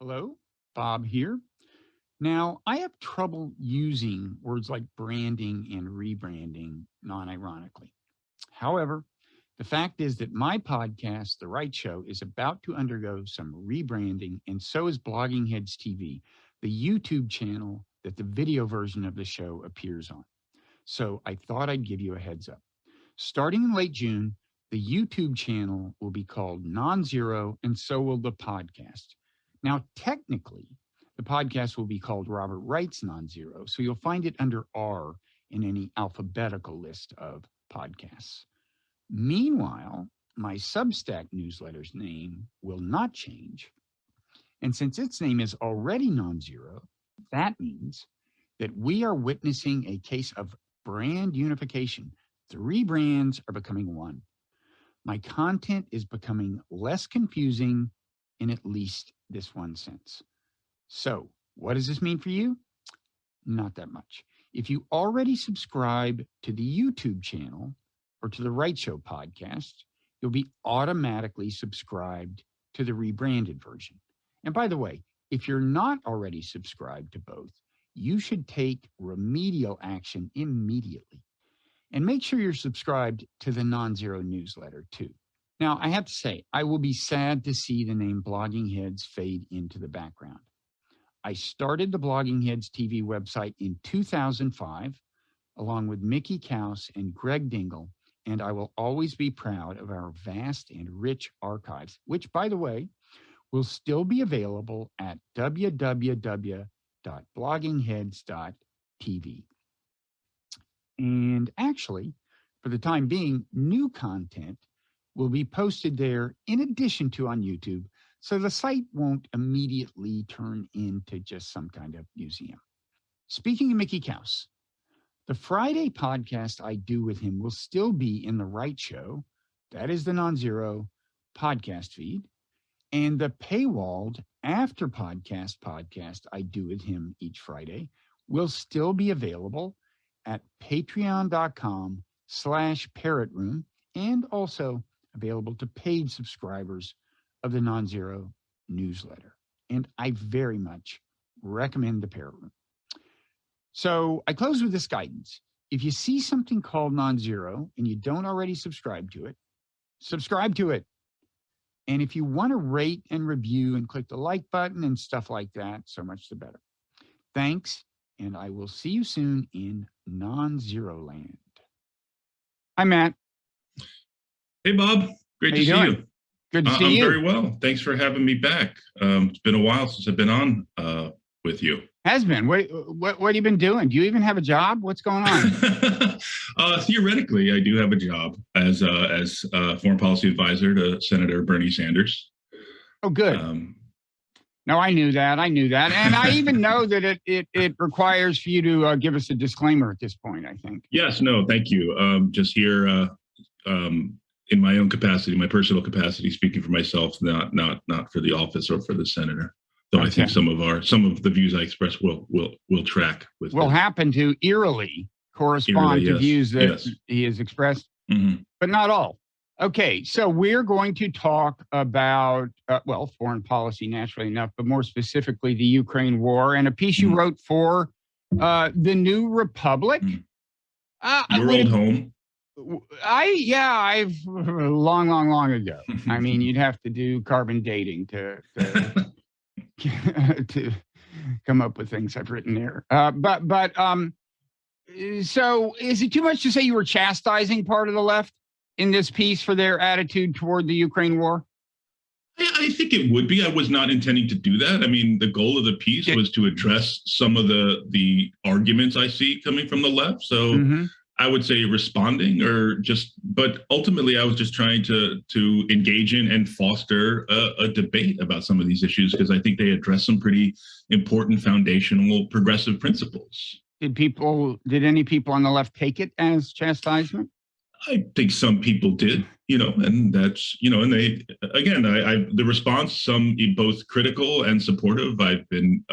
Hello, Bob here. Now, I have trouble using words like branding and rebranding non ironically. However, the fact is that my podcast, The Wright Show, is about to undergo some rebranding, and so is Blogging Heads TV, the YouTube channel that the video version of the show appears on. So I thought I'd give you a heads up. Starting in late June, the YouTube channel will be called Nonzero, and so will the podcast. Now, technically, the podcast will be called Robert Wright's Nonzero, so you'll find it under R in any alphabetical list of podcasts. Meanwhile, my Substack newsletter's name will not change. And since its name is already Nonzero, that means that we are witnessing a case of brand unification. 3 brands are becoming one. My content is becoming less confusing in at least this one sense. So, what does this mean for you? Not that much. If you already subscribe to the YouTube channel or to the Wright Show podcast, you'll be automatically subscribed to the rebranded version. And by the way, if you're not already subscribed to both, you should take remedial action immediately. And make sure you're subscribed to the Nonzero newsletter too. Now, I have to say, I will be sad to see the name Blogging Heads fade into the background. I started the Blogging Heads TV website in 2005, along with Mickey Kaus and Greg Dingle, and I will always be proud of our vast and rich archives, which, by the way, will still be available at www.bloggingheads.tv. And actually, for the time being, new content will be posted there in addition to on YouTube, so the site won't immediately turn into just some kind of museum. Speaking of Mickey Kaus, the Friday podcast I do with him will still be in the Wright Show, that is the Nonzero podcast feed, and the paywalled after podcast I do with him each Friday will still be available at patreon.com/parrotroom, and also available to paid subscribers of the Nonzero newsletter. And I very much recommend the Parrot Room. So I close with this guidance. If you see something called Nonzero and you don't already subscribe to it, subscribe to it. And if you want to rate and review and click the like button and stuff like that, so much the better. Thanks, and I will see you soon in Nonzero land. Hi, Matt. Hey, Bob. Great to see you. Good to see you. I'm very well. Thanks for having me back. It's been a while since I've been on with you. Has been. What have you been doing? Do you even have a job? What's going on? Theoretically, I do have a job as foreign policy advisor to Senator Bernie Sanders. Oh, good. No, I knew that. And I even know that it requires for you to give us a disclaimer at this point, I think. Yes, no, thank you. Just here in my own capacity, my personal capacity, speaking for myself, not for the office or for the senator. So okay. I think some of the views I express will track with. Will happen to eerily correspond to views that he has expressed, but not all. Okay, so we're going to talk about, foreign policy, naturally enough, but more specifically, the Ukraine war and a piece you wrote for the New Republic. Your old home. I've long ago. I mean, you'd have to do carbon dating to to come up with things I've written there. So is it too much to say you were chastising part of the left in this piece for their attitude toward the Ukraine war? I think it would be. I was not intending to do that. I mean, the goal of the piece was to address some of the arguments I see coming from the left. So I would say responding but ultimately I was just trying to engage in and foster a debate about some of these issues because I think they address some pretty important foundational progressive principles. Did any people on the left take it as chastisement? I think some people did, and that's, and they, again, the response, some both critical and supportive, I've been,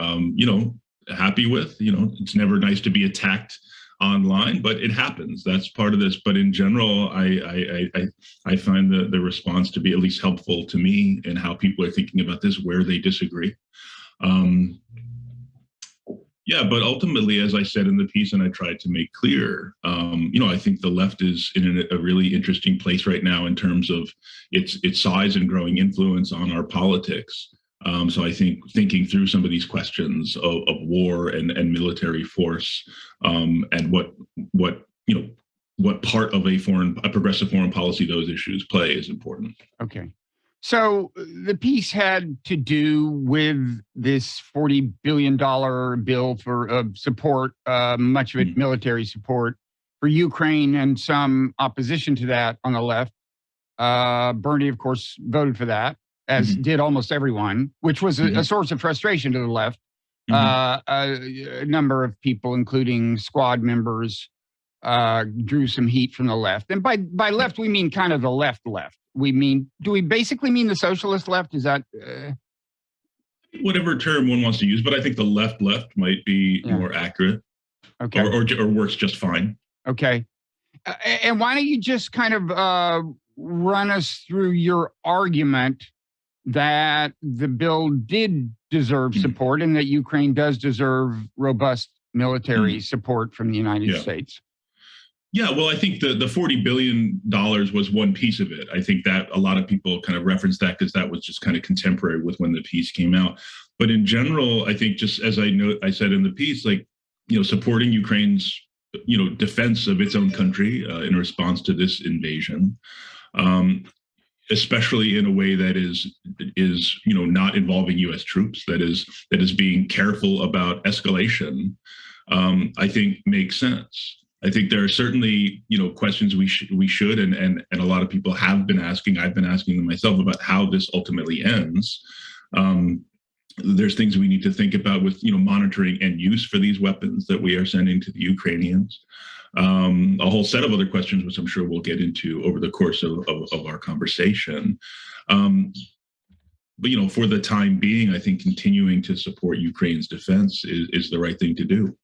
happy with. It's never nice to be attacked online, but it happens. That's part of this. But in general, I find the response to be at least helpful to me in how people are thinking about this, where they disagree. Yeah, but ultimately, as I said in the piece, and I tried to make clear, I think the left is in a really interesting place right now in terms of its size and growing influence on our politics. So I think thinking through some of these questions of war and military force, and what part of a progressive foreign policy those issues play is important. Okay. So the piece had to do with this $40 billion bill for support, much of it military support for Ukraine, and some opposition to that on the left. Bernie, of course, voted for that, as did almost everyone, which was a source of frustration to the left. A number of people, including squad members, drew some heat from the left. And by left, we mean kind of the left. Do we basically mean the socialist left? Is that whatever term one wants to use? But I think the left might be more accurate. Okay, or works just fine. Okay, and why don't you just kind of run us through your argument that the bill did deserve support and that Ukraine does deserve robust military support from the United States? Yeah, well, I think the $40 billion was one piece of it. I think that a lot of people kind of referenced that because that was just kind of contemporary with when the piece came out. But in general, I think, just as I said in the piece, supporting Ukraine's, defense of its own country in response to this invasion, especially in a way that is not involving U.S. troops, that is being careful about escalation, I think makes sense. I think there are certainly, questions we should and a lot of people have been asking. I've been asking them myself about how this ultimately ends. There's things we need to think about with, monitoring and use for these weapons that we are sending to the Ukrainians. A whole set of other questions, which I'm sure we'll get into over the course of our conversation. But, for the time being, I think continuing to support Ukraine's defense is the right thing to do.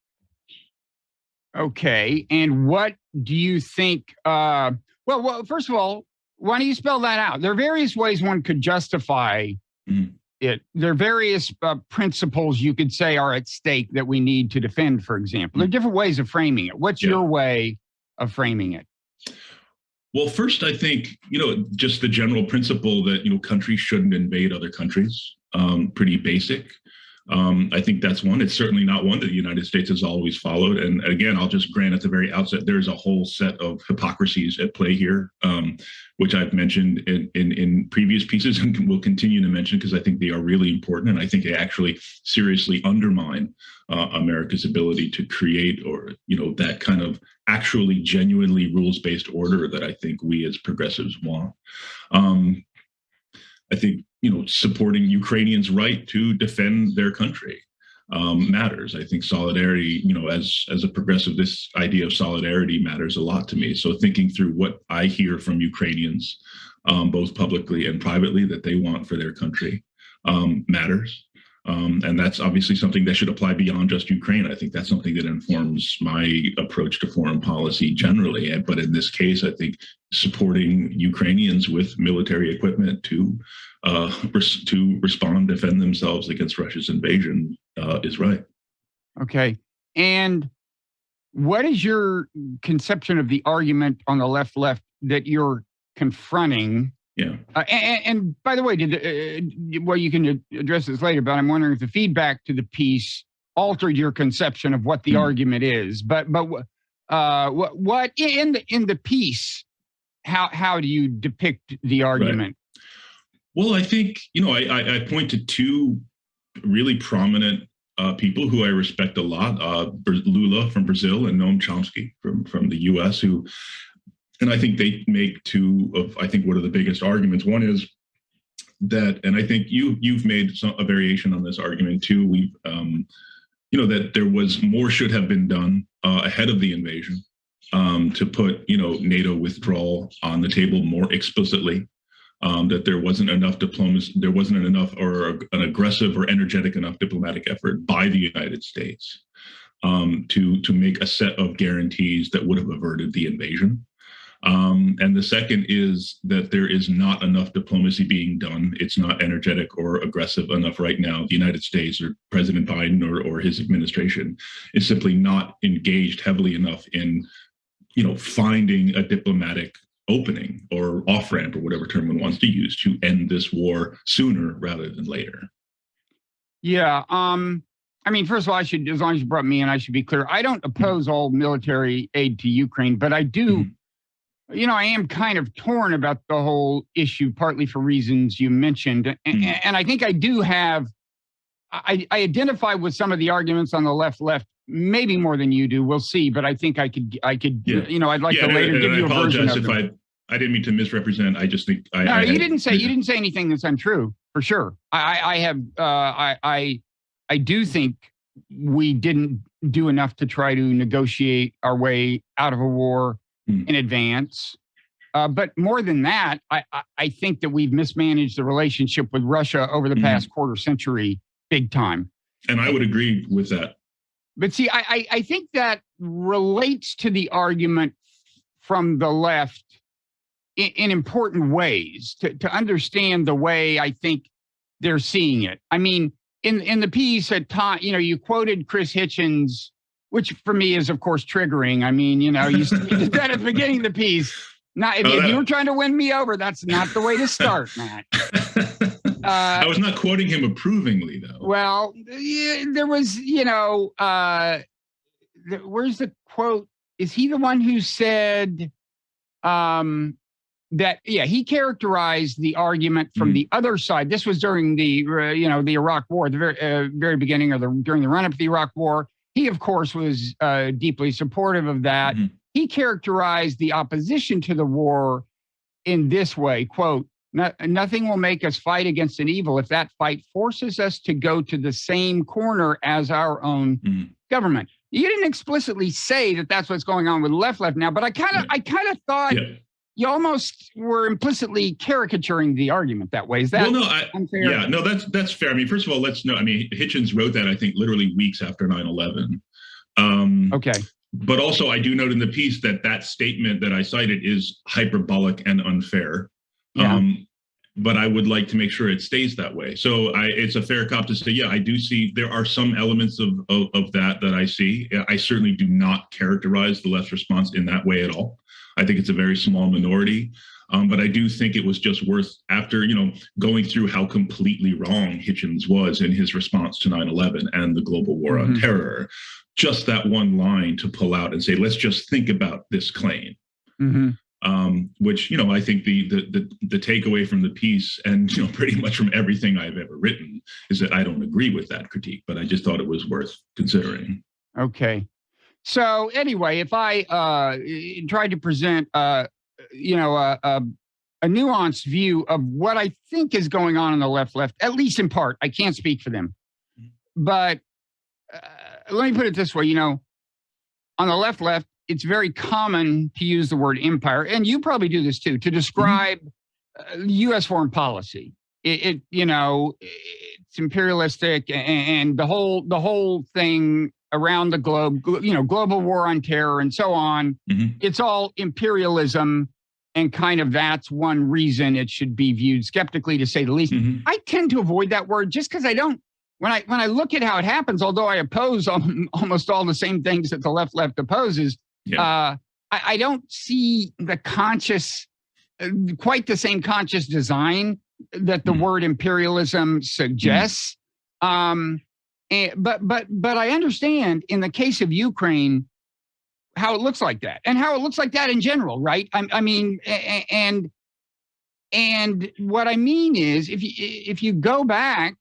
Okay. And what do you think? Well, first of all, why don't you spell that out? There are various ways one could justify it. There are various principles you could say are at stake that we need to defend, for example. There are different ways of framing it. What's your way of framing it? Well, first, I think, just the general principle that, countries shouldn't invade other countries, pretty basic. I think that's one. It's certainly not one that the United States has always followed. And again, I'll just grant at the very outset, there's a whole set of hypocrisies at play here, which I've mentioned in previous pieces and will continue to mention because I think they are really important. And I think they actually seriously undermine America's ability to create that kind of actually genuinely rules-based order that I think we as progressives want. I think, supporting Ukrainians' right to defend their country matters. I think solidarity, as a progressive, this idea of solidarity matters a lot to me. So thinking through what I hear from Ukrainians, both publicly and privately, that they want for their country matters. And that's obviously something that should apply beyond just Ukraine. I think that's something that informs my approach to foreign policy generally. But in this case, I think supporting Ukrainians with military equipment to respond, defend themselves against Russia's invasion is right. Okay. And what is your conception of the argument on the left that you're confronting? Yeah. And by the way, you can address this later, but I'm wondering if the feedback to the piece altered your conception of what the argument is. But what in the piece, how do you depict the argument? Right. Well, I think, I point to two really prominent people who I respect a lot, Lula from Brazil and Noam Chomsky from the US, and I think they make two of, one of the biggest arguments. One is that, and I think you've made a variation on this argument too. We've, that there was more should have been done ahead of the invasion to put, NATO withdrawal on the table more explicitly. That there wasn't enough diplomacy, there wasn't enough or an aggressive or energetic enough diplomatic effort by the United States. to make a set of guarantees that would have averted the invasion. And the second is that there is not enough diplomacy being done. It's not energetic or aggressive enough right now. The United States or President Biden or his administration is simply not engaged heavily enough in, finding a diplomatic opening or off-ramp or whatever term one wants to use to end this war sooner rather than later. Yeah. I mean, first of all, as long as you brought me in, I should be clear. I don't oppose all military aid to Ukraine, but I do, I am kind of torn about the whole issue, partly for reasons you mentioned. And I think I do have, I identify with some of the arguments on the left, maybe more than you do. We'll see. But I think I could, I'd like to later give you a version of it. I didn't mean to misrepresent. I just think you didn't say anything that's untrue, for sure. I do think we didn't do enough to try to negotiate our way out of a war in advance. But more than that, I think that we've mismanaged the relationship with Russia over the past quarter century big time. And I would agree with that. But see, I think that relates to the argument from the left in important ways to understand the way I think they're seeing it. I mean, in the piece at time, you quoted Chris Hitchens, which for me is, of course, triggering. I mean, you said at the beginning of the piece, if you were trying to win me over, that's not the way to start, Matt. I was not quoting him approvingly, though. Well, there was, where's the quote? Is he the one who said that, he characterized the argument from the other side. This was during the, the Iraq War, the very beginning or during the run-up to the Iraq War. He, of course, was deeply supportive of that. He characterized the opposition to the war in this way, quote, "Nothing will make us fight against an evil if that fight forces us to go to the same corner as our own government." You didn't explicitly say that that's what's going on with left now, but I kind of thought you almost were implicitly caricaturing the argument that way. Is that unfair? Yeah, no, that's fair. I mean, first of all, let's know. I mean, Hitchens wrote that, I think, literally weeks after 9/11. Okay. But also, I do note in the piece that statement that I cited is hyperbolic and unfair. Yeah. But I would like to make sure it stays that way. So it's a fair cop to say, I do see there are some elements of that I see. I certainly do not characterize the left's response in that way at all. I think it's a very small minority. But I do think it was just worth, after, going through how completely wrong Hitchens was in his response to 9/11 and the global war on terror, just that one line to pull out and say, let's just think about this claim. Which, I think the takeaway from the piece and, pretty much from everything I've ever written is that I don't agree with that critique, but I just thought it was worth considering. Okay. So anyway, if I tried to present, a nuanced view of what I think is going on the left, at least in part, I can't speak for them, but let me put it this way, on the left, it's very common to use the word empire, and you probably do this too, to describe U.S. foreign policy. It's imperialistic, and the whole thing around the globe, global war on terror and so on. It's all imperialism, and kind of that's one reason it should be viewed skeptically, to say the least. I tend to avoid that word just because I don't. When I look at how it happens, although I oppose almost all the same things that the left opposes. I don't see the quite the same conscious design that the word imperialism suggests. But I understand in the case of Ukraine how it looks like that, and how it looks like that in general, right? I mean, and what I mean is, if you go back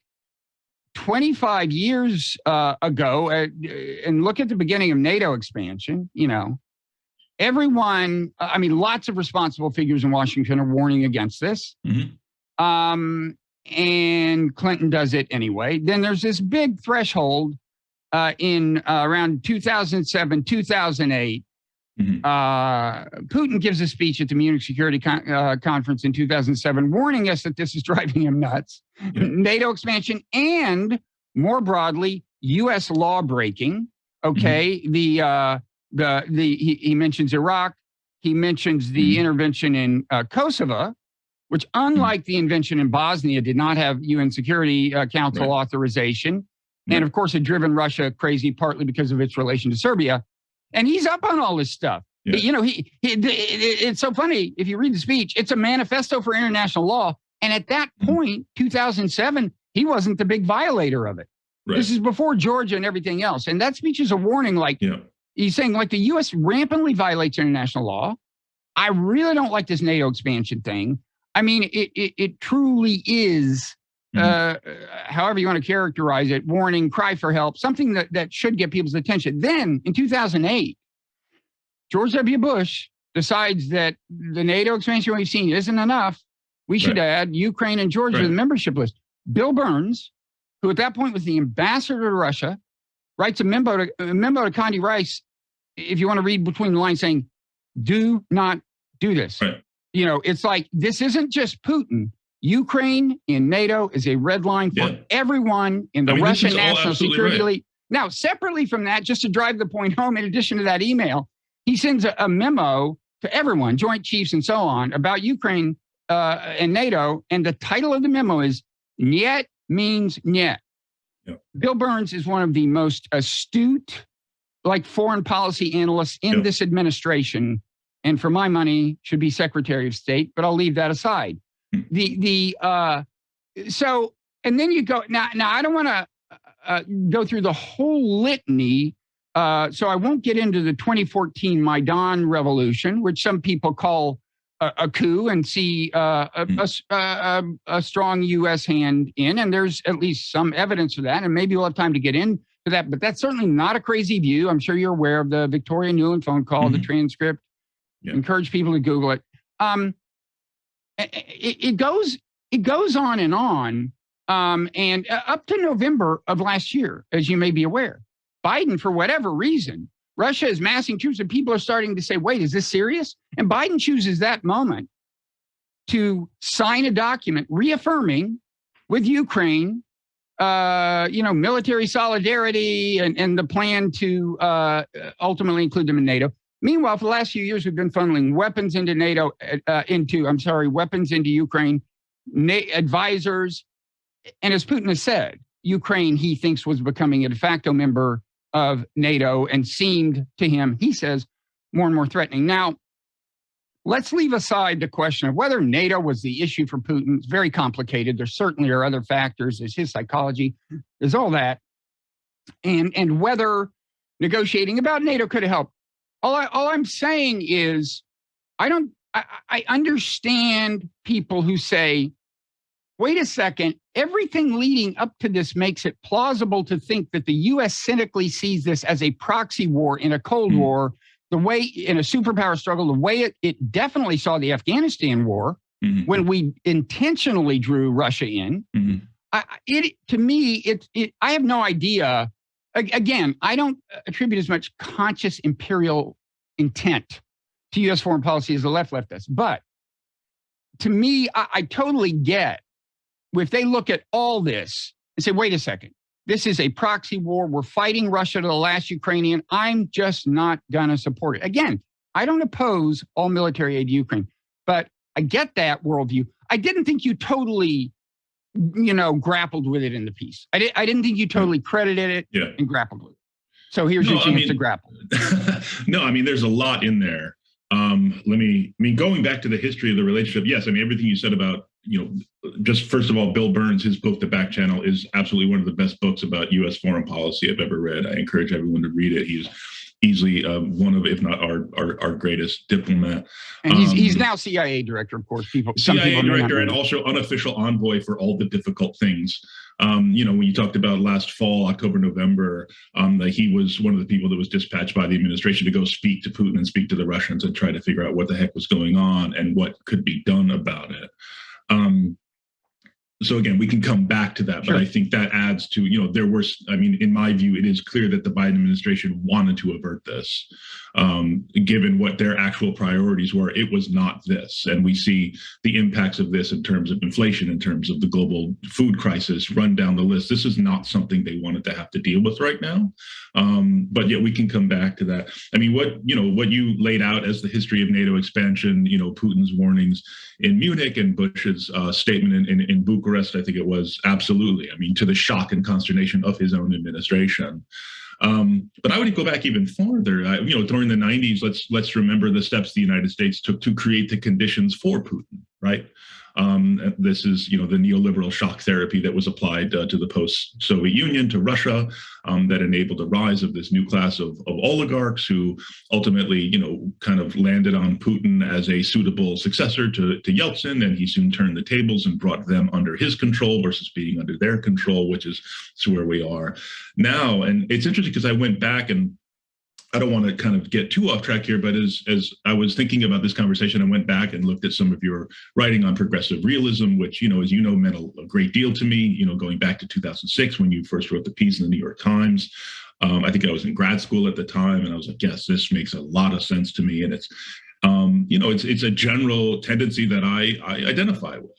25 years ago and look at the beginning of NATO expansion, everyone, lots of responsible figures in Washington are warning against this. And Clinton does it anyway. Then there's this big threshold in around 2007, 2008. Putin gives a speech at the Munich Security Conference in 2007, warning us that this is driving him nuts. NATO expansion and, more broadly, U.S. law breaking, Okay, he mentions Iraq. He mentions the intervention in Kosovo, which, unlike the intervention in Bosnia, did not have UN Security Council authorization, and of course, had driven Russia crazy, partly because of its relation to Serbia. And he's up on all this stuff. Yeah. You know, it's so funny. If you read the speech, it's a manifesto for international law. And at that point, 2007, he wasn't the big violator of it. Right. This is before Georgia and everything else. And that speech is a warning, like, he's saying, like, the U.S. rampantly violates international law. I really don't like this NATO expansion thing. I mean, it truly is, however you want to characterize it, warning, cry for help, something that should get people's attention. Then, in 2008, George W. Bush decides that the NATO expansion we've seen isn't enough. We should add Ukraine and Georgia to the membership list. Bill Burns, who at that point was the ambassador to Russia, writes a memo to Condi Rice, if you want to read between the lines, saying, do not do this. Right. You know, it's like, this isn't just Putin. Ukraine in NATO is a red line for everyone in the Russian National Security Elite. Now, separately from that, just to drive the point home, in addition to that email, he sends a memo to everyone, Joint Chiefs and so on, about Ukraine and NATO. And the title of the memo is Niet means Niet. Yep. Bill Burns is one of the most astute, like, foreign policy analysts in this administration. And for my money, should be Secretary of State, but I'll leave that aside. So, and then you go, now I don't want to go through the whole litany. So I won't get into the 2014 Maidan revolution, which some people call a coup and see a strong U.S. hand in. And there's at least some evidence for that. And maybe we'll have time to get into that. But that's certainly not a crazy view. I'm sure you're aware of the Victoria Nuland phone call, the transcript. Encourage people to Google it. It goes on. And up to November of last year, as you may be aware, Biden, for whatever reason, Russia is massing troops and people are starting to say, wait, is this serious? And Biden chooses that moment to sign a document reaffirming with Ukraine, military solidarity and the plan to ultimately include them in NATO. Meanwhile, for the last few years, we've been funneling weapons into weapons into Ukraine, advisors. And as Putin has said, Ukraine, he thinks, was becoming a de facto member of NATO and seemed to him, he says, more and more threatening. Now, let's leave aside the question of whether NATO was the issue for Putin. It's very complicated. There certainly are other factors. There's his psychology. There's all that. And whether negotiating about NATO could have helped. All I'm saying is, I understand people who say, wait a second, everything leading up to this makes it plausible to think that the U.S. cynically sees this as a proxy war in a Cold War, the way in a superpower struggle, the way it definitely saw the Afghanistan war when we intentionally drew Russia in. To me, I have no idea. Again, I don't attribute as much conscious imperial intent to U.S. foreign policy as the left does. But to me, I totally get if they look at all this and say, wait a second, this is a proxy war. We're fighting Russia to the last Ukrainian. I'm just not going to support it. Again, I don't oppose all military aid to Ukraine, but I get that worldview. I didn't think you totally grappled with it in the piece. I didn't think you totally credited it and grappled with it. So here's your chance to grapple. No, I mean, there's a lot in there. Going back to the history of the relationship, yes, I mean, everything you said about, just first of all, Bill Burns, his book, The Back Channel, is absolutely one of the best books about U.S. foreign policy I've ever read. I encourage everyone to read it. He's easily one of, if not our greatest diplomat. And he's now CIA director, of course. CIA director and also unofficial envoy for all the difficult things. When you talked about last fall, October, November, that he was one of the people that was dispatched by the administration to go speak to Putin and speak to the Russians and try to figure out what the heck was going on and what could be done about it. So again, we can come back to that, but I think that adds to, there were, in my view, it is clear that the Biden administration wanted to avert this, given what their actual priorities were. It was not this. And we see the impacts of this in terms of inflation, in terms of the global food crisis, run down the list. This is not something they wanted to have to deal with right now. But yet we can come back to that. What you laid out as the history of NATO expansion, Putin's warnings in Munich and Bush's statement in Bucharest, I think it was, absolutely. To the shock and consternation of his own administration. But I would go back even farther. During the 90s, let's remember the steps the United States took to create the conditions for Putin, right? This is, the neoliberal shock therapy that was applied to the post-Soviet Union, to Russia, that enabled the rise of this new class of oligarchs who ultimately, kind of landed on Putin as a suitable successor to Yeltsin, and he soon turned the tables and brought them under his control versus being under their control, which is where we are now. And it's interesting because I went back, and I don't want to kind of get too off track here, but as I was thinking about this conversation, I went back and looked at some of your writing on progressive realism, which, as you know, meant a great deal to me, going back to 2006 when you first wrote the piece in the New York Times. I think I was in grad school at the time, and I was like, yes, this makes a lot of sense to me. And it's, it's a general tendency that I identify with.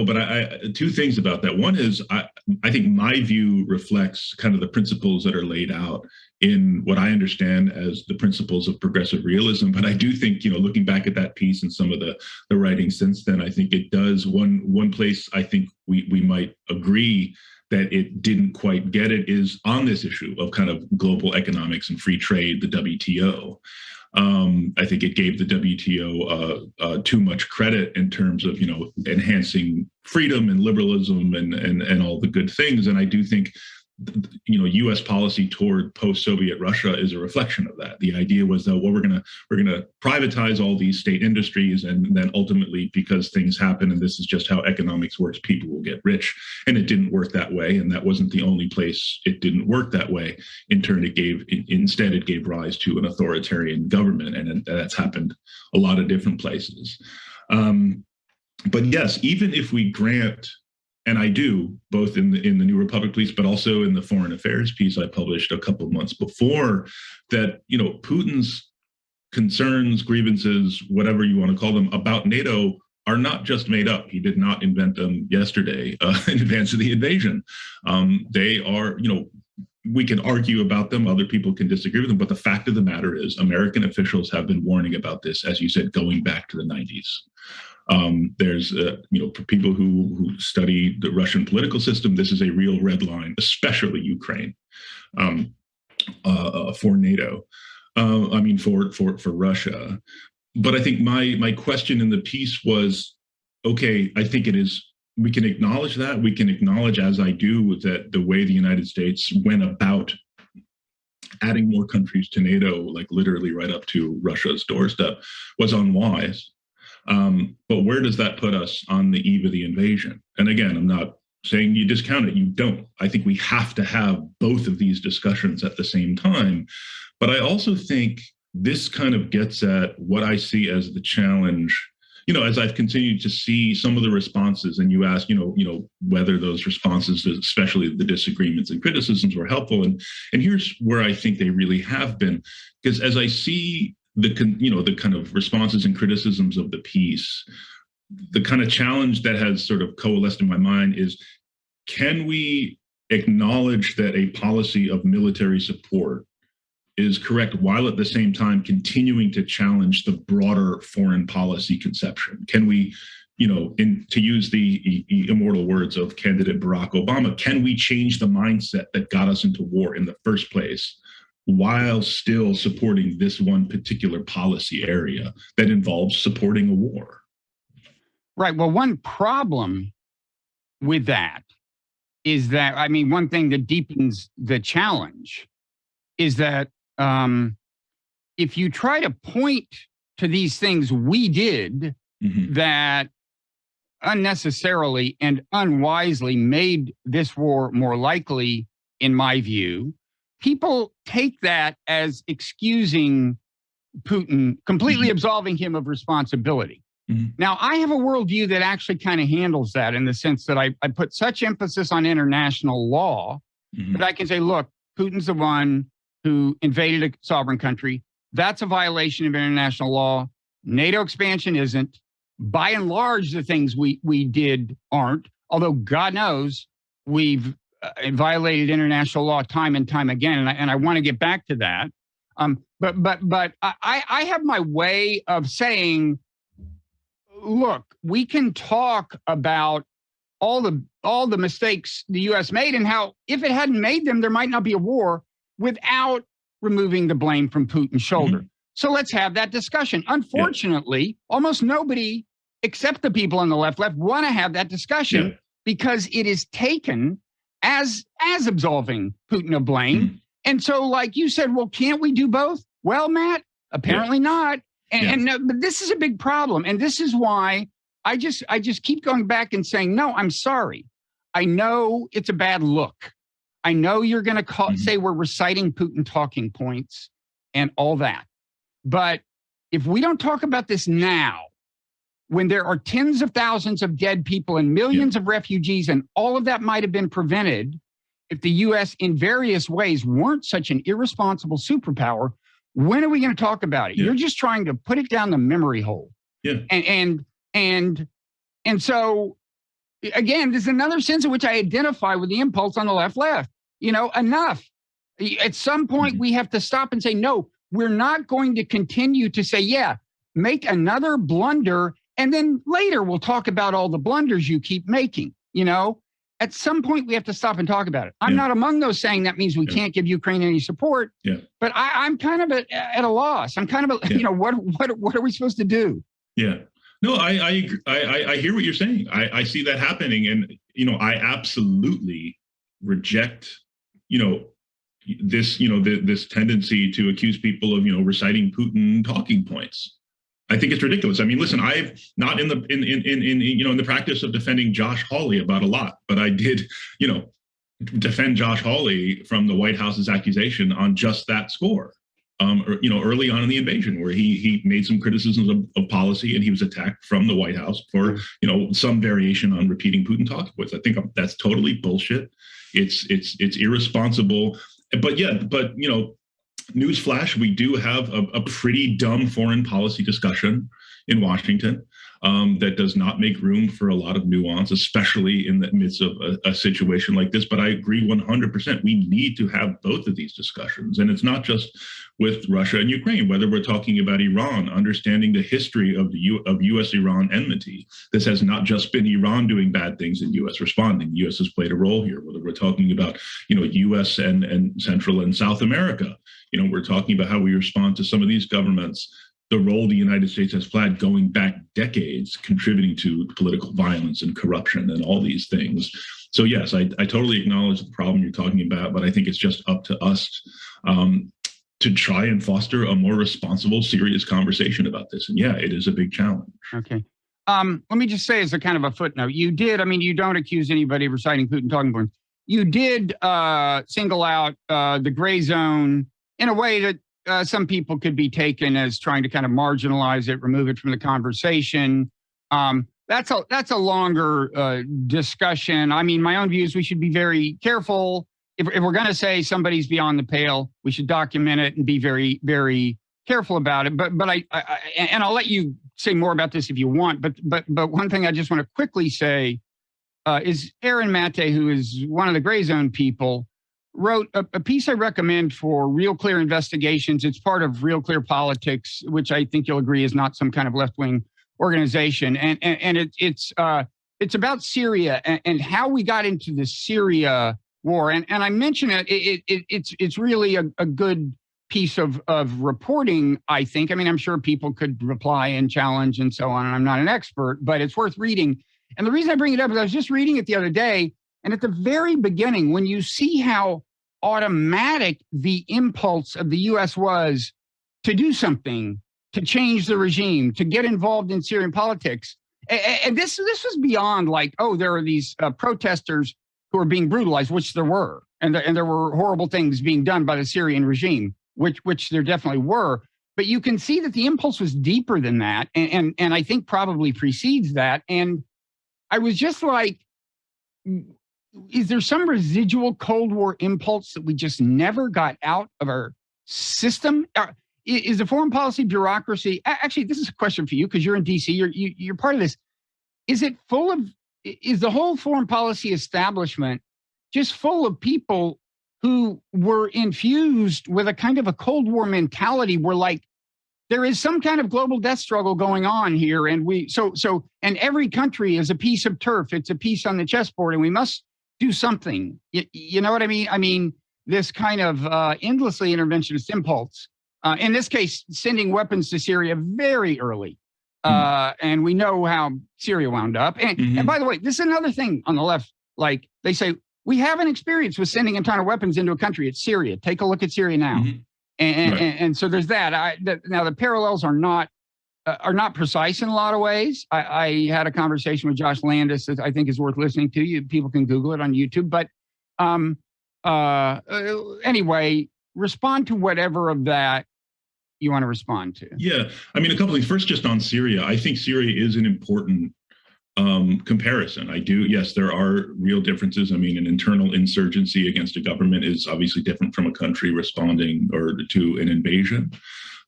But I two things about that. One is I think my view reflects kind of the principles that are laid out in what I understand as the principles of progressive realism. But I do think, looking back at that piece and some of the writing since then, I think it does one place I think we might agree that it didn't quite get it is on this issue of kind of global economics and free trade, the WTO. I think it gave the WTO too much credit in terms of, enhancing freedom and liberalism and all the good things. And I do think, U.S. policy toward post-Soviet Russia is a reflection of that. The idea was that, well, we're gonna privatize all these state industries, and then ultimately, because things happen, and this is just how economics works, people will get rich. And it didn't work that way, and that wasn't the only place it didn't work that way. In turn, instead it gave rise to an authoritarian government, and that's happened a lot of different places. But yes, even if we grant, and I do, both in the New Republic piece, but also in the foreign affairs piece I published a couple of months before, that Putin's concerns, grievances, whatever you want to call them, about NATO are not just made up. He did not invent them yesterday in advance of the invasion. They are, we can argue about them. Other people can disagree with them. But the fact of the matter is, American officials have been warning about this, as you said, going back to the 90s. There's, for people who study the Russian political system, this is a real red line, especially Ukraine, for NATO. For Russia. But I think my question in the piece was, okay, I think it is, we can acknowledge that. We can acknowledge, as I do, that the way the United States went about adding more countries to NATO, like literally right up to Russia's doorstep, was unwise. But where does that put us on the eve of the invasion? And again, I'm not saying you discount it. You don't. I think we have to have both of these discussions at the same time. But I also think this kind of gets at what I see as the challenge, as I've continued to see some of the responses, and you ask, whether those responses, especially the disagreements and criticisms, were helpful. And here's where I think they really have been, because as I see the kind of responses and criticisms of the piece, the kind of challenge that has sort of coalesced in my mind is, can we acknowledge that a policy of military support is correct while at the same time continuing to challenge the broader foreign policy conception? Can we, to use the immortal words of candidate Barack Obama, can we change the mindset that got us into war in the first place while still supporting this one particular policy area that involves supporting a war? Right. Well, one problem with that is that, one thing that deepens the challenge is that if you try to point to these things we did that unnecessarily and unwisely made this war more likely, in my view, people take that as excusing Putin, completely absolving him of responsibility. Now, I have a worldview that actually kind of handles that in the sense that I put such emphasis on international law that I can say, look, Putin's the one who invaded a sovereign country. That's a violation of international law. NATO expansion isn't. By and large, the things we did aren't, although God knows we've violated international law time and time again, and I want to get back to that. But I have my way of saying, look, we can talk about all the mistakes the U.S. made and how if it hadn't made them, there might not be a war without removing the blame from Putin's shoulder. So let's have that discussion. Unfortunately, almost nobody except the people on the left want to have that discussion because it is taken as absolving Putin of blame. And so, like you said, well, can't we do both? Well, Matt, apparently not. But this is a big problem. And this is why I just keep going back and saying, no, I'm sorry. I know it's a bad look. I know you're going to say we're reciting Putin talking points and all that. But if we don't talk about this now, when there are tens of thousands of dead people and millions of refugees, and all of that might have been prevented if the U.S. in various ways weren't such an irresponsible superpower, when are we going to talk about it? You're just trying to put it down the memory hole. And so, again, there's another sense in which I identify with the impulse on the left. You know, enough. At some point, we have to stop and say, no, we're not going to continue to say, make another blunder. And then later we'll talk about all the blunders you keep making. You know, at some point we have to stop and talk about it. I'm not among those saying that means we can't give Ukraine any support. But I'm kind of at a loss. I'm kind of, you know, what are we supposed to do? No, I hear what you're saying. I see that happening. And, you know, I absolutely reject, you know, this tendency to accuse people of, you know, reciting Putin talking points. I think it's ridiculous. I mean, listen, I've not in the practice of defending Josh Hawley about a lot, but I did, you know, defend Josh Hawley from the White House's accusation on just that score. Early on in the invasion, where he made some criticisms of policy, and he was attacked from the White House for, you know, some variation on repeating Putin talking points. I think that's totally bullshit. It's irresponsible. But you know, newsflash, we do have a pretty dumb foreign policy discussion in Washington that does not make room for a lot of nuance, especially in the midst of a situation like this. But I agree 100%. We need to have both of these discussions. And it's not just with Russia and Ukraine, whether we're talking about Iran, understanding the history of U.S.-Iran enmity. This has not just been Iran doing bad things and U.S. responding. The U.S. has played a role here, whether we're talking about, you know, U.S. and Central and South America. You know, we're talking about how we respond to some of these governments, the role the United States has played going back decades, contributing to political violence and corruption and all these things. So yes, I totally acknowledge the problem you're talking about, but I think it's just up to us to try and foster a more responsible, serious conversation about this. And yeah, it is a big challenge. Okay. Let me just say as a kind of a footnote, you don't accuse anybody of reciting Putin talking points. You did single out the gray zone in a way that some people could be taken as trying to kind of marginalize it, remove it from the conversation. That's a longer discussion. I mean, my own view is we should be very careful. If we're going to say somebody's beyond the pale, we should document it and be very, very careful about it. But I'll let you say more about this if you want. But one thing I just want to quickly say is Aaron Mate, who is one of the gray zone people, wrote a piece I recommend for Real Clear Investigations. It's part of Real Clear Politics, which I think you'll agree is not some kind of left-wing organization. And it's about Syria and how we got into the Syria war. And I mention it's really a good piece of reporting, I think. I mean, I'm sure people could reply and challenge and so on, and I'm not an expert, but it's worth reading. And the reason I bring it up is I was just reading it the other day, and at the very beginning, when you see how automatic the impulse of the U.S. was to do something, to change the regime, to get involved in Syrian politics, and this was beyond like, oh, there are these protesters who are being brutalized, which there were, and there were horrible things being done by the Syrian regime, which there definitely were. But you can see that the impulse was deeper than that, and I think probably precedes that. And I was just like, is there some residual Cold War impulse that we just never got out of our system? Is the foreign policy bureaucracy, actually, this is a question for you because you're in DC, you're part of this. Is the whole foreign policy establishment just full of people who were infused with a kind of a Cold War mentality where, like, there is some kind of global death struggle going on here, and and every country is a piece of turf. It's a piece on the chessboard, and we must do something. You know what I mean? I mean, this kind of endlessly interventionist impulse. In this case, sending weapons to Syria very early. And we know how Syria wound up. And by the way, this is another thing on the left. Like, they say, we have an experience with sending a ton of weapons into a country. It's Syria. Take a look at Syria now. And so there's that. Now, the parallels are not precise in a lot of ways. I had a conversation with Josh Landis that I think is worth listening to. People can Google it on YouTube. But anyway, respond to whatever of that you want to respond to. Yeah. I mean, a couple of things. First, just on Syria, I think Syria is an important comparison. I do. Yes, there are real differences. I mean, an internal insurgency against a government is obviously different from a country responding or to an invasion.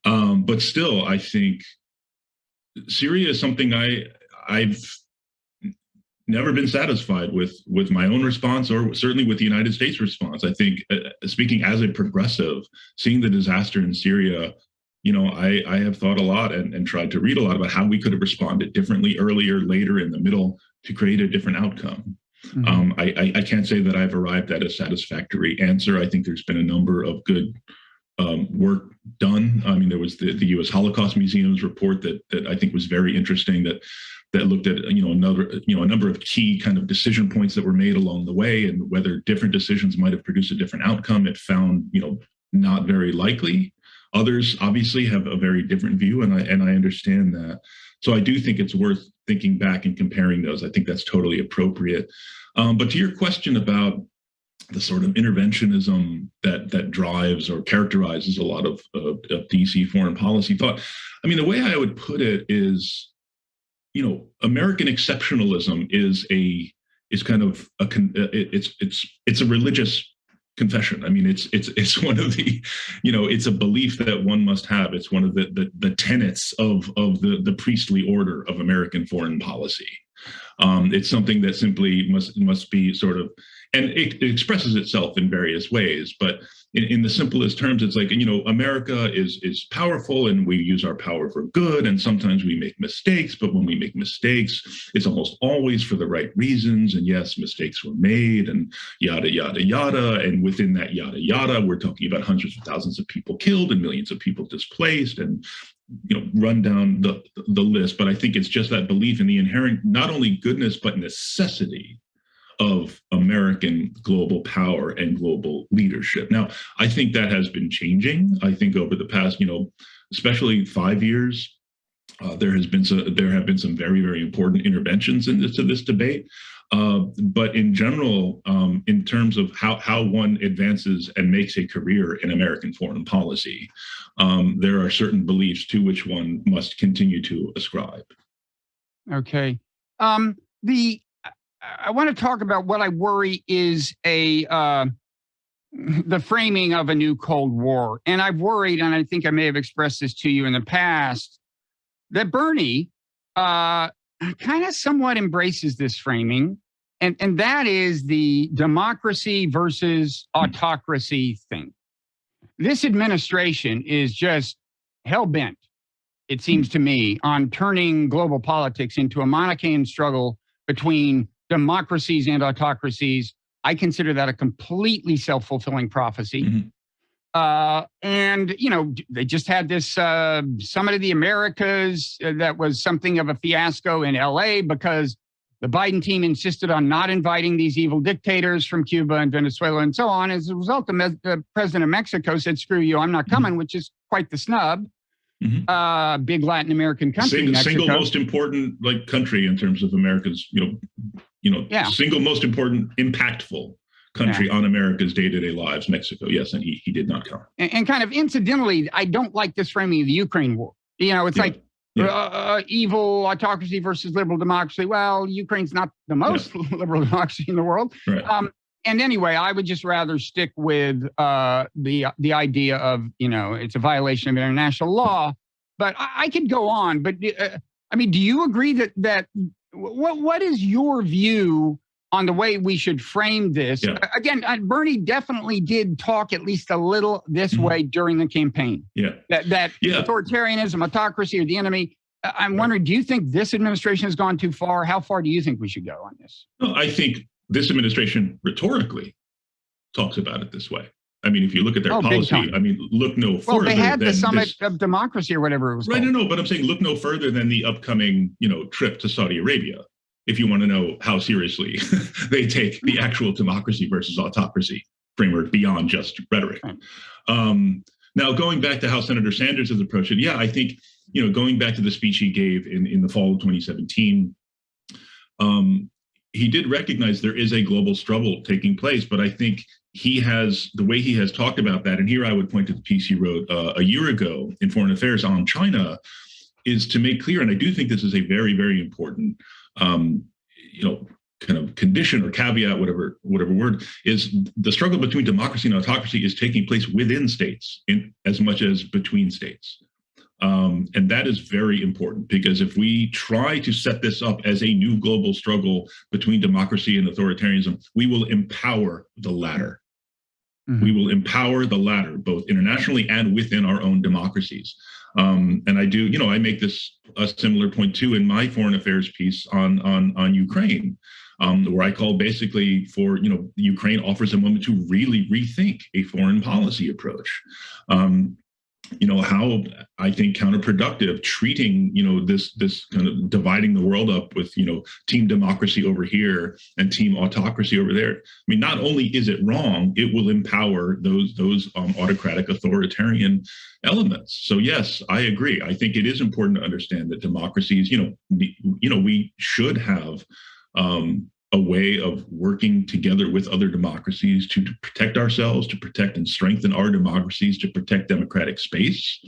But still, I think Syria is something I've never been satisfied with my own response, or certainly with the United States response. I think, speaking as a progressive, seeing the disaster in Syria, you know, I have thought a lot and tried to read a lot about how we could have responded differently, earlier, later, in the middle, to create a different outcome. I can't say that I've arrived at a satisfactory answer. I think there's been a number of good work done. I mean, there was the U.S. Holocaust Museum's report that I think was very interesting, that looked at a number of key kind of decision points that were made along the way, and whether different decisions might have produced a different outcome. It found, not very likely. Others obviously have a very different view, and I understand that. So I do think it's worth thinking back and comparing those. I think that's totally appropriate. But to your question about the sort of interventionism that drives or characterizes a lot of DC foreign policy thought, I mean, the way I would put it is, American exceptionalism is kind of it's a religious confession. I mean, it's one of the, it's a belief that one must have. It's one of the tenets of the priestly order of American foreign policy. It's something that simply must be sort of, and it expresses itself in various ways, but in the simplest terms, it's like, America is powerful and we use our power for good. And sometimes we make mistakes, but when we make mistakes, it's almost always for the right reasons. And yes, mistakes were made and yada, yada, yada. And within that yada, yada, we're talking about hundreds of thousands of people killed and millions of people displaced, and run down the list. But I think it's just that belief in the inherent, not only goodness, but necessity of American global power and global leadership. Now, I think that has been changing. I think over the past, especially 5 years, there have been some very, very important interventions into this debate. But in general, in terms of how one advances and makes a career in American foreign policy, there are certain beliefs to which one must continue to ascribe. Okay. I want to talk about what I worry is the framing of a new Cold War. And I've worried, and I think I may have expressed this to you in the past, that Bernie kind of somewhat embraces this framing. And that is the democracy versus autocracy thing. This administration is just hell-bent, it seems to me, on turning global politics into a Manichaean struggle between democracies and autocracies. I consider that a completely self-fulfilling prophecy. And, they just had this Summit of the Americas that was something of a fiasco in LA because the Biden team insisted on not inviting these evil dictators from Cuba and Venezuela and so on. As a result, the president of Mexico said, screw you, I'm not coming, which is quite the snub. Big Latin American country. Single most important country in terms of America's, single most important, impactful country on America's day-to-day lives, Mexico. Yes, and he did not come. And kind of incidentally, I don't like this framing of the Ukraine war. It's like evil autocracy versus liberal democracy. Well, Ukraine's not the most liberal democracy in the world. Right. And anyway, I would just rather stick with the idea of, it's a violation of international law. But I could go on. But I mean, do you agree that what is your view on the way we should frame this? Yeah. Again, Bernie definitely did talk at least a little this way during the campaign. Yeah. That authoritarianism, autocracy are the enemy. I'm wondering, do you think this administration has gone too far? How far do you think we should go on this? Well, I think this administration rhetorically talks about it this way. I mean, if you look at their policy, I mean, look no further. Well, they had the summit of democracy or whatever it was called. No, but I'm saying look no further than the upcoming, trip to Saudi Arabia, if you want to know how seriously they take the actual democracy versus autocracy framework beyond just rhetoric. Now, going back to how Senator Sanders has approached it, I think, going back to the speech he gave in the fall of 2017, he did recognize there is a global struggle taking place, but I think the way he has talked about that, and here I would point to the piece he wrote a year ago in Foreign Affairs on China, is to make clear, and I do think this is a very, very important, kind of condition or caveat, whatever word, is the struggle between democracy and autocracy is taking place within states in as much as between states. And that is very important, because if we try to set this up as a new global struggle between democracy and authoritarianism, we will empower the latter. We will empower the latter, both internationally and within our own democracies. And I do, I make this a similar point too in my foreign affairs piece on Ukraine, where I call basically for, Ukraine offers a moment to really rethink a foreign policy approach. How I think counterproductive treating, this kind of dividing the world up with, team democracy over here and team autocracy over there. I mean, not only is it wrong, it will empower those autocratic authoritarian elements. So yes, I agree. I think it is important to understand that democracies, we should have a way of working together with other democracies to protect ourselves, to protect and strengthen our democracies, to protect democratic space,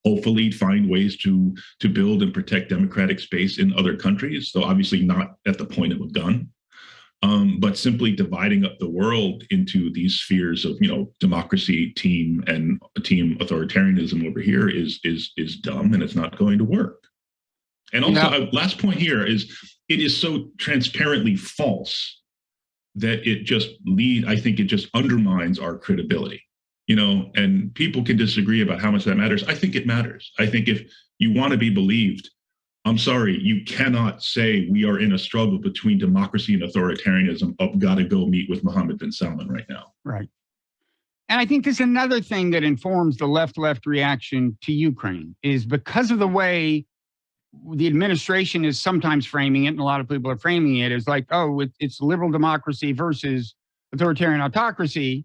hopefully find ways to build and protect democratic space in other countries, though obviously not at the point of a gun. But simply dividing up the world into these spheres of, democracy, team, and team authoritarianism over here is dumb, and it's not going to work. And also, last point here is, it is so transparently false that I think it just undermines our credibility, and people can disagree about how much that matters. I think it matters. I think if you want to be believed, I'm sorry, you cannot say we are in a struggle between democracy and authoritarianism. Gotta go meet with Mohammed bin Salman right now. Right. And I think this is another thing that informs the left reaction to Ukraine, is because of the way the administration is sometimes framing it, and a lot of people are framing it as like, it's liberal democracy versus authoritarian autocracy.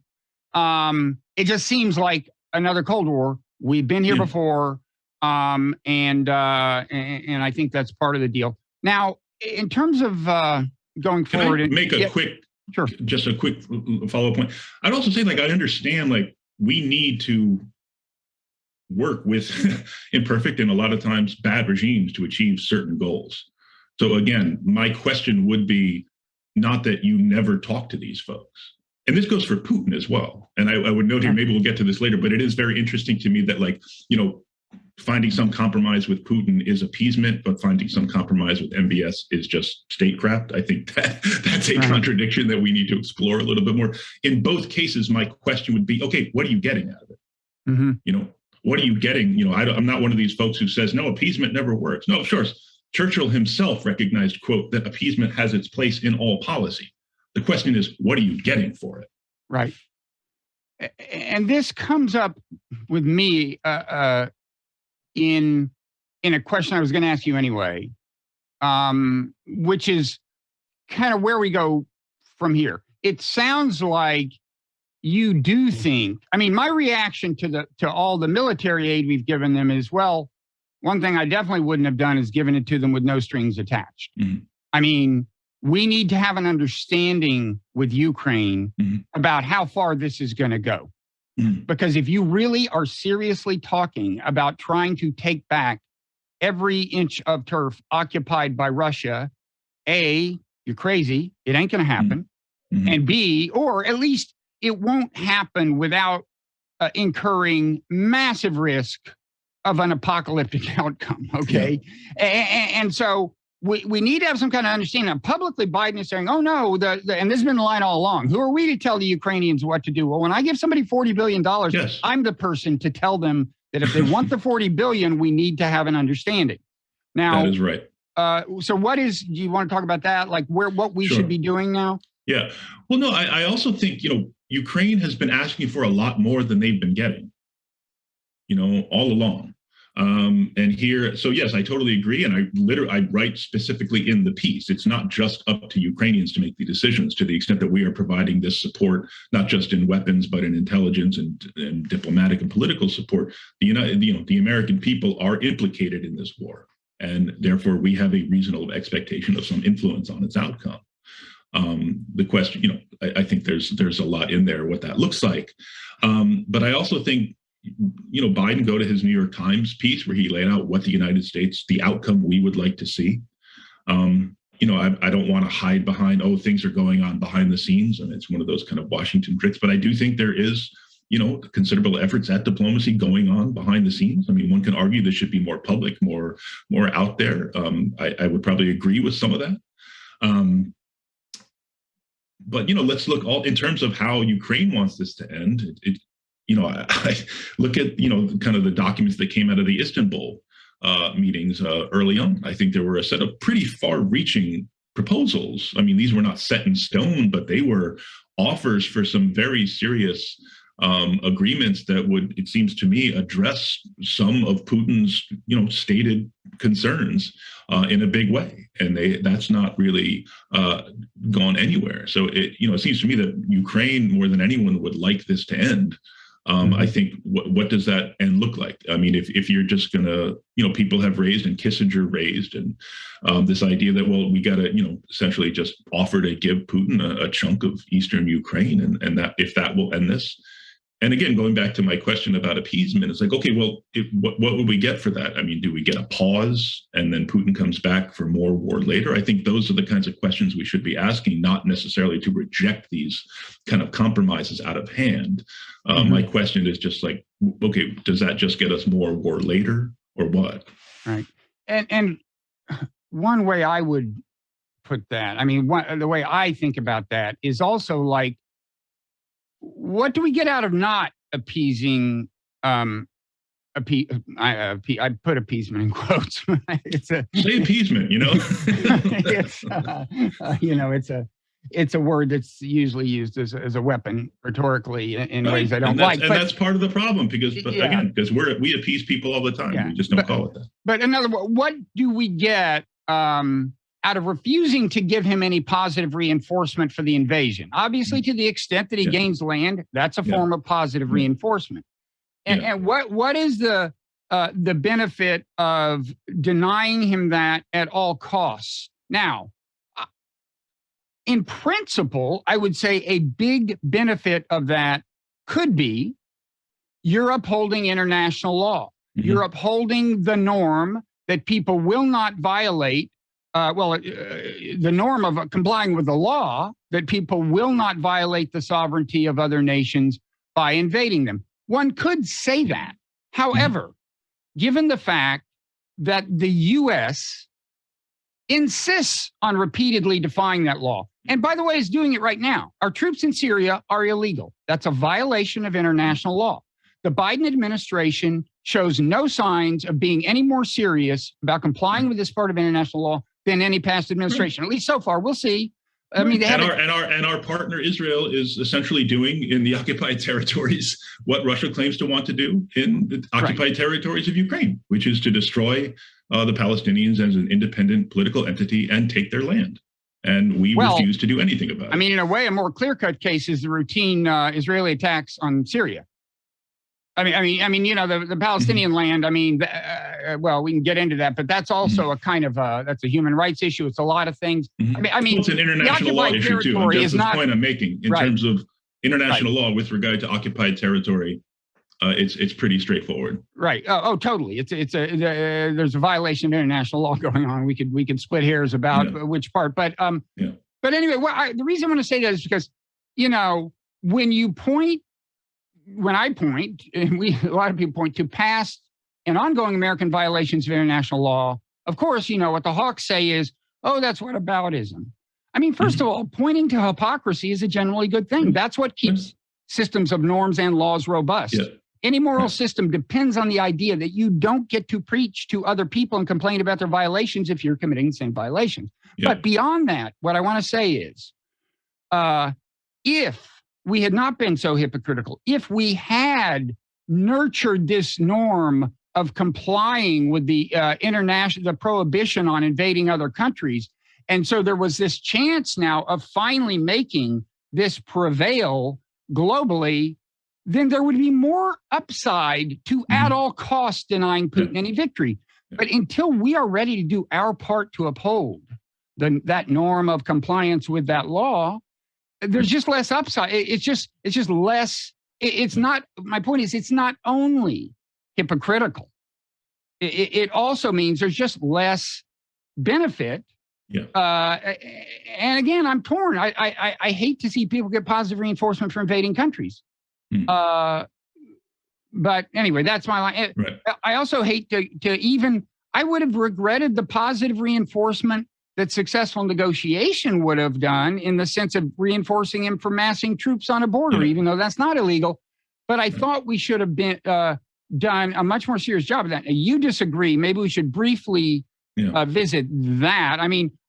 It just seems like another Cold War. We've been here before, and I think that's part of the deal. Now, in terms of going forward, can I make a quick follow-up point? I'd also say, I understand, we need to work with imperfect and a lot of times bad regimes to achieve certain goals. So again, my question would be not that you never talk to these folks. And this goes for Putin as well. And I would note here, maybe we'll get to this later, but it is very interesting to me that finding some compromise with Putin is appeasement, but finding some compromise with MBS is just statecraft. I think that's a contradiction that we need to explore a little bit more. In both cases, my question would be, okay, what are you getting out of it? What are you getting? I'm not one of these folks who says, no, appeasement never works. No, of course, Churchill himself recognized, quote, that appeasement has its place in all policy. The question is, what are you getting for it? Right. And this comes up with me in a question I was going to ask you anyway, which is kind of where we go from here. It sounds like you do think, my reaction to all the military aid we've given them is, well, one thing I definitely wouldn't have done is given it to them with no strings attached. we need to have an understanding with Ukraine about how far this is going to go. Because if you really are seriously talking about trying to take back every inch of turf occupied by Russia, A, you're crazy. It ain't going to happen. And B, or at least it won't happen without incurring massive risk of an apocalyptic outcome. Okay. And so we need to have some kind of understanding. Now, publicly, Biden is saying, oh, no, and this has been the line all along. Who are we to tell the Ukrainians what to do? Well, when I give somebody $40 billion, I'm the person to tell them that if they want the $40 billion, we need to have an understanding. Now, that is right. So do you want to talk about that? Like what we should be doing now? Yeah. Well, no, I also think, Ukraine has been asking for a lot more than they've been getting, all along. And here, so yes, I totally agree. And I write specifically in the piece. It's not just up to Ukrainians to make the decisions, to the extent that we are providing this support, not just in weapons, but in intelligence and diplomatic and political support. The American people are implicated in this war. And therefore, we have a reasonable expectation of some influence on its outcome. The question, I think there's a lot in there what that looks like. But I also think, Biden go to his New York Times piece where he laid out what the United States, the outcome we would like to see. I don't want to hide behind, things are going on behind the scenes. And it's one of those kind of Washington tricks. But I do think there is, considerable efforts at diplomacy going on behind the scenes. I mean, one can argue this should be more public, more out there. I would probably agree with some of that. But, let's look in terms of how Ukraine wants this to end. I look at, kind of the documents that came out of the Istanbul meetings early on. I think there were a set of pretty far-reaching proposals. I mean, these were not set in stone, but they were offers for some very serious agreements that would, it seems to me, address some of Putin's, stated concerns in a big way. And that's not really gone anywhere. So it seems to me that Ukraine, more than anyone, would like this to end. I think what does that end look like? I mean, if you're just going to, people have raised and Kissinger raised and this idea that, well, we got to, essentially just offer to give Putin a chunk of Eastern Ukraine and that if that will end this. And again, going back to my question about appeasement, it's like, okay, well, what would we get for that? I mean, do we get a pause and then Putin comes back for more war later? I think those are the kinds of questions we should be asking, not necessarily to reject these kind of compromises out of hand. My question is just like, okay, does that just get us more war later or what? Right. And one way I would put that, I mean, the way I think about that is also like, what do we get out of not appeasing? I put appeasement in quotes. Say appeasement. It's a word that's usually used as a weapon rhetorically in ways I don't like. And that's part of the problem because we appease people all the time. We just don't call it that. But in other words, what do we get out of refusing to give him any positive reinforcement for the invasion? Obviously, to the extent that he gains land, that's a form of positive reinforcement. And what is the benefit of denying him that at all costs? Now, in principle, I would say a big benefit of that could be you're upholding international law. You're upholding the norm that people will not violate. The norm of complying with the law that people will not violate the sovereignty of other nations by invading them. One could say that. However, given the fact that the U.S. insists on repeatedly defying that law, and by the way, is doing it right now. Our troops in Syria are illegal. That's a violation of international law. The Biden administration shows no signs of being any more serious about complying with this part of international law than any past administration, at least so far. We'll see. I mean, our partner Israel is essentially doing in the occupied territories what Russia claims to want to do in the occupied territories of Ukraine, which is to destroy the Palestinians as an independent political entity and take their land. And we refuse to do anything about it. I mean, in a way, a more clear-cut case is the routine Israeli attacks on Syria. The Palestinian land. Well, we can get into that, but that's also a kind of that's a human rights issue. It's a lot of things. It's an international law issue too. And that's the point I'm making in terms of international law with regard to occupied territory. It's pretty straightforward. Right. Oh, totally. There's a violation of international law going on. We could split hairs about which part, but anyway, the reason I want to say that is because, when I point, and a lot of people point to past and ongoing American violations of international law, of course, what the hawks say is, oh, that's whataboutism. First of all, pointing to hypocrisy is a generally good thing. That's what keeps systems of norms and laws robust. Yeah. Any moral system depends on the idea that you don't get to preach to other people and complain about their violations if you're committing the same violations. Yeah. But beyond that, what I want to say is, if we had not been so hypocritical, if we had nurtured this norm of complying with the the prohibition on invading other countries, and so there was this chance now of finally making this prevail globally, then there would be more upside to at all costs denying Putin any victory. But until we are ready to do our part to uphold that norm of compliance with that law, there's just less upside. It's just less. It's not, my point is, it's not only hypocritical. It also means there's just less benefit. Yeah. And again, I'm torn. I hate to see people get positive reinforcement for invading countries. But anyway, that's my line. Right. I also hate to even, I would have regretted the positive reinforcement that successful negotiation would have done, in the sense of reinforcing him for massing troops on a border, even though that's not illegal. But I thought we should have been done a much more serious job of that. Now, you disagree. Maybe we should briefly visit that.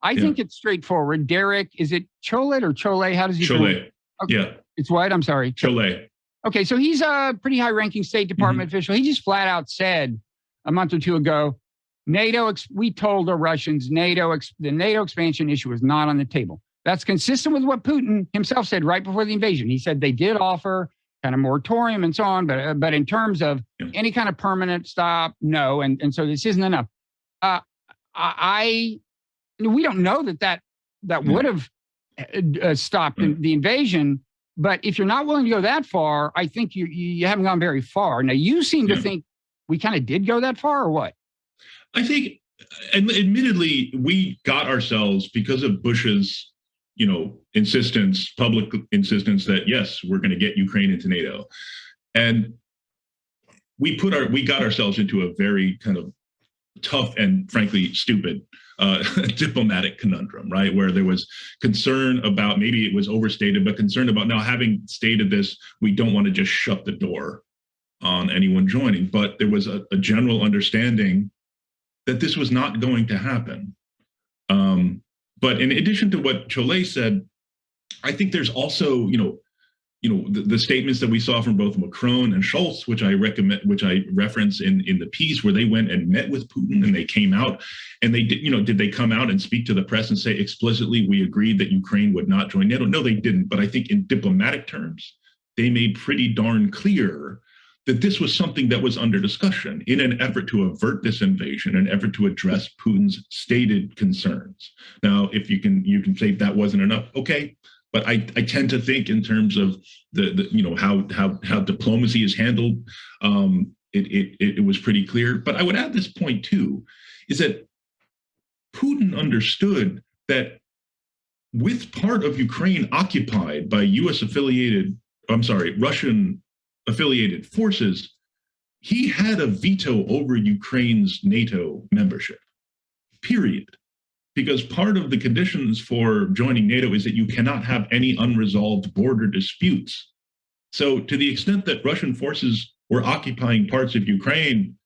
I think it's straightforward. Derek, is it Cholet or Chole? How does he Chole. Okay. Yeah. It's what? I'm sorry. Chole. Okay, so he's a pretty high-ranking State Department official. He just flat out said a month or two ago, we told the Russians the NATO expansion issue is not on the table. That's consistent with what Putin himself said right before the invasion. He said they did offer kind of moratorium and so on, but in terms of any kind of permanent stop, no. And so this isn't enough. We don't know that would have stopped the invasion. But if you're not willing to go that far, I think you haven't gone very far. Now, you seem to think we kind of did go that far, or what? I think, admittedly, we got ourselves, because of Bush's, public insistence that, yes, we're going to get Ukraine into NATO. And we got ourselves into a very kind of tough and frankly stupid diplomatic conundrum, right? Where there was concern about, maybe it was overstated, but concern about, now having stated this, we don't want to just shut the door on anyone joining. But there was a general understanding that this was not going to happen. But in addition to what Chole said, I think there's also, the statements that we saw from both Macron and Scholz, which I reference in the piece, where they went and met with Putin, and they came out and they did they come out and speak to the press and say explicitly, we agreed that Ukraine would not join NATO? No, they didn't. But I think in diplomatic terms, they made pretty darn clear that this was something that was under discussion in an effort to avert this invasion, an effort to address Putin's stated concerns. Now, if you can say that wasn't enough, okay. But I tend to think in terms of how diplomacy is handled, it was pretty clear. But I would add this point too, is that Putin understood that with part of Ukraine occupied by Russian affiliated forces, he had a veto over Ukraine's NATO membership, period. Because part of the conditions for joining NATO is that you cannot have any unresolved border disputes. So to the extent that Russian forces were occupying parts of Ukraine,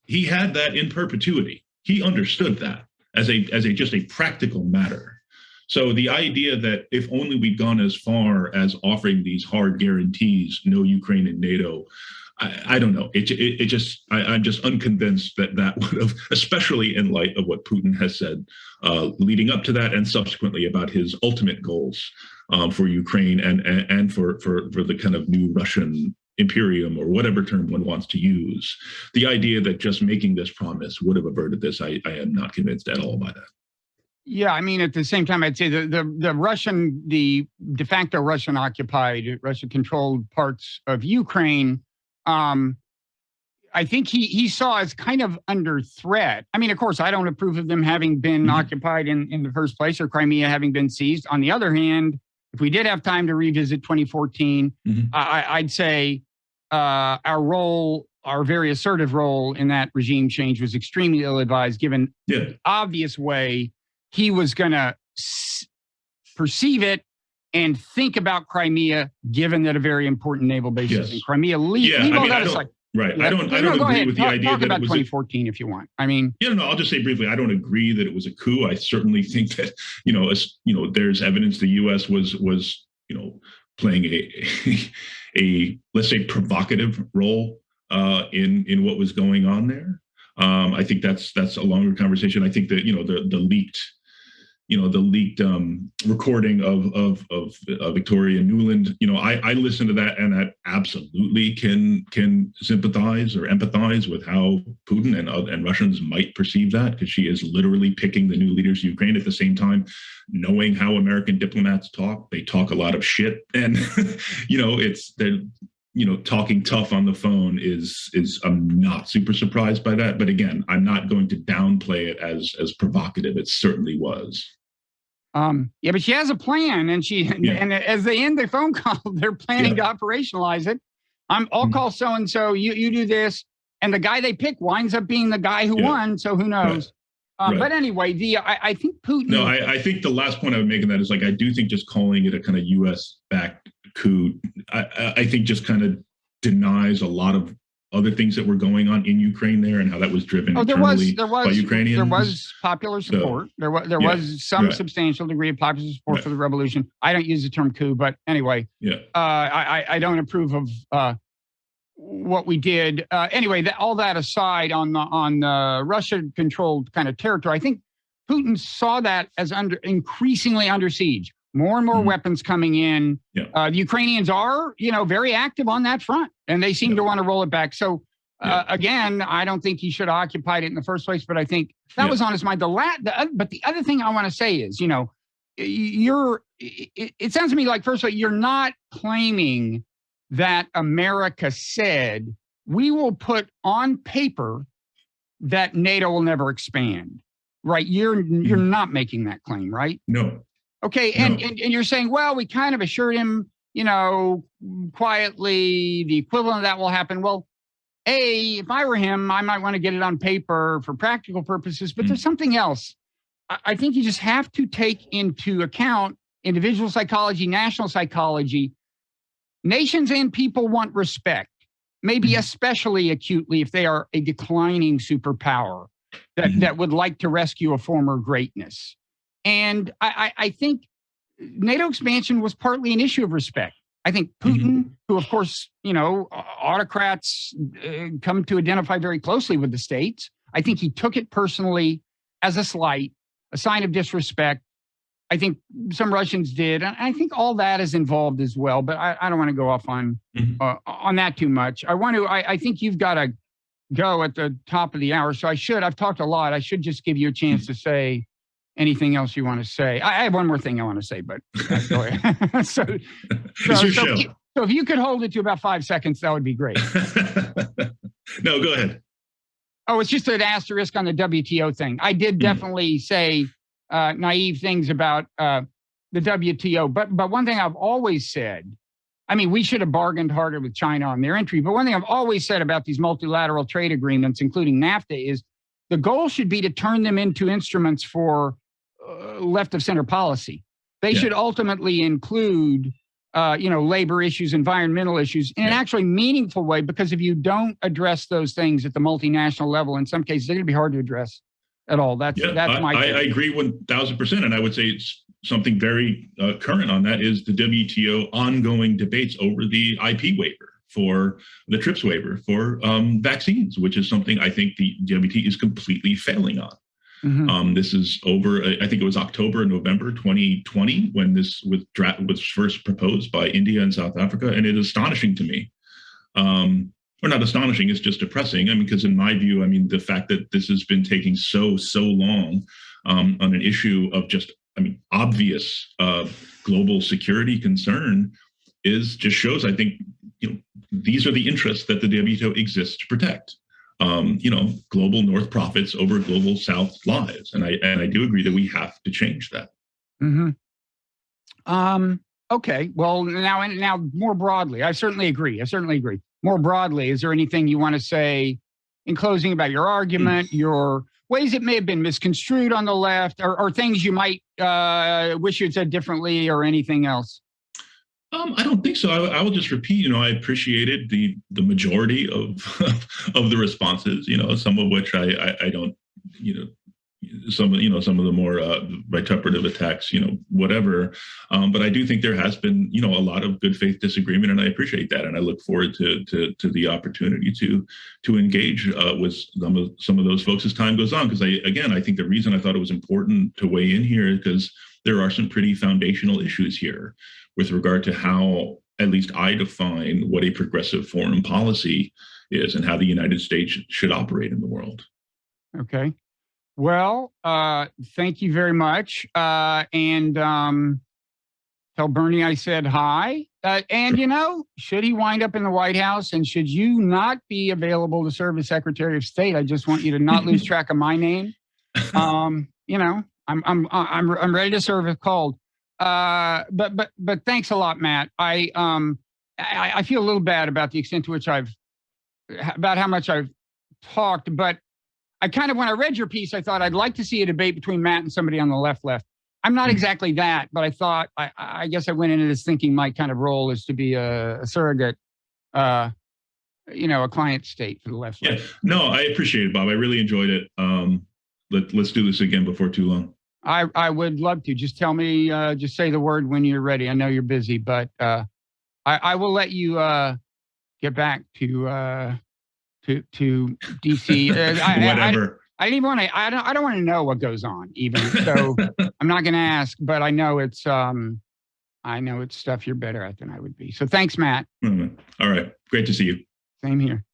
he had that in perpetuity. He understood that as just a practical matter. So the idea that if only we'd gone as far as offering these hard guarantees, no Ukraine in NATO, I don't know. I'm just unconvinced that would have, especially in light of what Putin has said leading up to that, and subsequently about his ultimate goals for Ukraine and for the kind of new Russian imperium, or whatever term one wants to use. The idea that just making this promise would have averted this, I am not convinced at all by that. Yeah, I mean, at the same time, I'd say the de facto Russian occupied, Russian controlled parts of Ukraine, I think he saw as kind of under threat. I mean, of course, I don't approve of them having been occupied in the first place, or Crimea having been seized. On the other hand, if we did have time to revisit 2014, I'd say our very assertive role in that regime change was extremely ill-advised, given the obvious way he was going to perceive it and think about Crimea, given that a very important naval base is in Crimea. Leave all that aside. Right. Yeah. I don't agree with the idea that about it was 2014 if you want. I mean, I'll just say briefly, I don't agree that it was a coup. I certainly think that, there's evidence the U.S. was playing a let's say provocative role in what was going on there. I think that's a longer conversation. I think that, the leaked recording of Victoria Nuland, I listened to that, and that absolutely can sympathize or empathize with how Putin and Russians might perceive that, because she is literally picking the new leaders of Ukraine at the same time, knowing how American diplomats talk. They talk a lot of shit, and talking tough on the phone is I'm not super surprised by that. But again, I'm not going to downplay it as provocative. It certainly was. But she has a plan, and and as they end the phone call, they're planning to operationalize it. I'll call so-and-so, you do this. And the guy they pick winds up being the guy who won. So who knows? Right. But anyway, I think Putin. No, I think the last point I would make on that is, I do think just calling it a kind of US backed coup, I think just kind of denies a lot of other things that were going on in Ukraine there, and how that was driven internally by Ukrainians. There was popular support. There was some substantial degree of popular support for the revolution. I don't use the term coup, but anyway, I don't approve of what we did. Anyway, all that aside, on the Russia-controlled kind of territory, I think Putin saw that as increasingly under siege. More and more weapons coming in. The Ukrainians are, very active on that front, and they seem to want to roll it back. So, again, I don't think he should have occupied it in the first place, but I think that was on his mind. But the other thing I want to say is, it sounds to me like, first of all, you're not claiming that America said, we will put on paper that NATO will never expand, right? You're not making that claim, right? No. Okay, and you're saying, well, we kind of assured him, quietly, the equivalent of that will happen. Well, if I were him, I might want to get it on paper for practical purposes, but there's something else. I think you just have to take into account individual psychology, national psychology. Nations and people want respect, maybe especially acutely if they are a declining superpower that would like to rescue a former greatness. And I think NATO expansion was partly an issue of respect. I think Putin, who, of course, autocrats come to identify very closely with the states, I think he took it personally as a slight, a sign of disrespect. I think some Russians did. And I think all that is involved as well. But I don't want to go off on that too much. I think you've got to go at the top of the hour. So I've talked a lot. I should just give you a chance to say anything else you want to say. I have one more thing I want to say, but go ahead. so if you could hold it to about 5 seconds, that would be great. No, go ahead. Oh, it's just an asterisk on the WTO thing. I did definitely say naive things about the WTO, but one thing I've always said, I mean, we should have bargained harder with China on their entry, but one thing I've always said about these multilateral trade agreements, including NAFTA, is the goal should be to turn them into instruments for left of center policy. They should ultimately include, labor issues, environmental issues in an actually meaningful way, because if you don't address those things at the multinational level, in some cases, they're going to be hard to address at all. That's my take. I agree 1,000%. And I would say it's something very current on that is the WTO ongoing debates over the IP waiver, for the TRIPS waiver for vaccines, which is something I think the WTO is completely failing on. This is over, I think it was October and November 2020 when this was first proposed by India and South Africa. And it is astonishing to me or not astonishing, it's just depressing. I mean, because in my view, I mean, the fact that this has been taking so long on an issue of just, I mean, obvious global security concern just shows, I think, these are the interests that the WTO exists to protect. Global North profits over global South lives, and I do agree that we have to change that. Okay. Well, now more broadly, I certainly agree. More broadly, is there anything you want to say in closing about your argument, your ways it may have been misconstrued on the left, or things you might wish you had said differently, or anything else? I don't think so. I will just repeat. I appreciated the majority of of the responses. Some of which I don't. Some of the more vituperative attacks. Whatever. But I do think there has been a lot of good faith disagreement, and I appreciate that, and I look forward to the opportunity to engage with some of those folks as time goes on. Because I think the reason I thought it was important to weigh in here is because there are some pretty foundational issues here with regard to how, at least I define, what a progressive foreign policy is and how the United States should operate in the world. Okay. Well, thank you very much. And tell Bernie I said hi. And, should he wind up in the White House and should you not be available to serve as Secretary of State, I just want you to not lose track of my name. I'm ready to serve if called. But thanks a lot, Matt. I feel a little bad about the extent to which about how much I've talked, but I kind of, when I read your piece, I thought I'd like to see a debate between Matt and somebody on the left. I'm not exactly that, but I thought, I guess I went into this thinking my kind of role is to be a surrogate, a client state for the left. Yeah, no, I appreciate it, Bob. I really enjoyed it. Let's do this again before too long. I would love to. Just tell me, just say the word when you're ready. I know you're busy, but I will let you get back to DC. Whatever. I don't want to know what goes on even. So I'm not going to ask, but I know it's stuff you're better at than I would be. So thanks, Matt. All right. Great to see you. Same here.